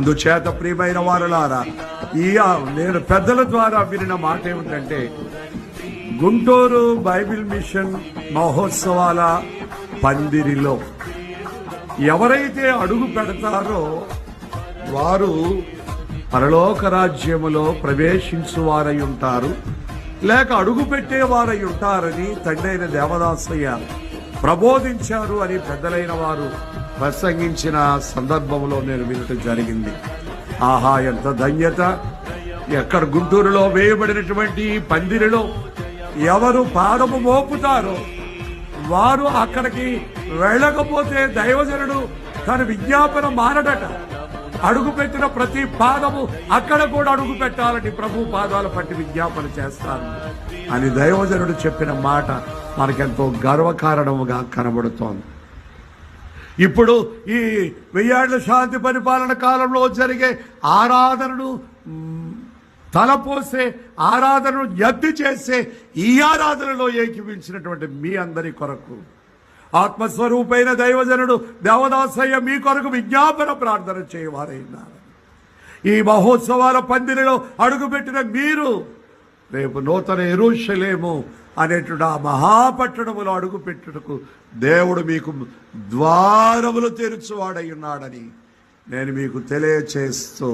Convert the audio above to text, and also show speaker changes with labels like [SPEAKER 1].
[SPEAKER 1] అందుచేత ప్రియమైన వారలారా, నేను పెద్దల ద్వారా వినిన మాట ఏమిటంటే, గుంటూరు బైబిల్ మిషన్ మహోత్సవాల పందిరిలో ఎవరైతే అడుగు పెడతారో వారు పరలోక రాజ్యములో ప్రవేశించువారై ఉంటారు, లేక అడుగు పెట్టేవారై ఉంటారని తండ్రైన దేవదాసయ్య ప్రబోధించారు అని పెద్దలైన వారు ప్రసంగించిన సందర్భంలో నేను వినటం జరిగింది. ఆహా, ఎంత ధన్యత! ఎక్కడ గుంటూరులో వేయబడినటువంటి పందిరిలో ఎవరు పాదము మోపుతారో వారు అక్కడికి వెళ్ళకపోతే దైవజనుడు తన విజ్ఞాపన మారడట. అడుగు పెట్టిన ప్రతి పాదము అక్కడ కూడా అడుగు పెట్టాలని ప్రభు పాదాలు పట్టి విజ్ఞాపన చేస్తాను అని దైవజనుడు చెప్పిన మాట మనకెంతో గర్వకారణముగా కనబడుతోంది. ఇప్పుడు ఈ 1000 ఏళ్ల శాంతి పరిపాలన కాలంలో జరిగే ఆరాధనను తలపోసే ఆరాధనను ఎత్తి చేసే ఈ ఆరాధనలో ఏకీవించినటువంటి మీ అందరి కొరకు ఆత్మస్వరూపైన దైవజనుడు దేవదాసయ్య మీ కొరకు విజ్ఞాపన ప్రార్థన చేయవారైనారు. ఈ మహోత్సవాల పందిరిలో అడుగుపెట్టిన మీరు రేపు నూతన యెరూషలేము అనేటువంటి ఆ మహాపట్టణములో అడుగుపెట్టుటకు దేవుడు మీకు ద్వారములు తెరుచువాడై ఉన్నాడని నేను మీకు తెలియచేస్తూ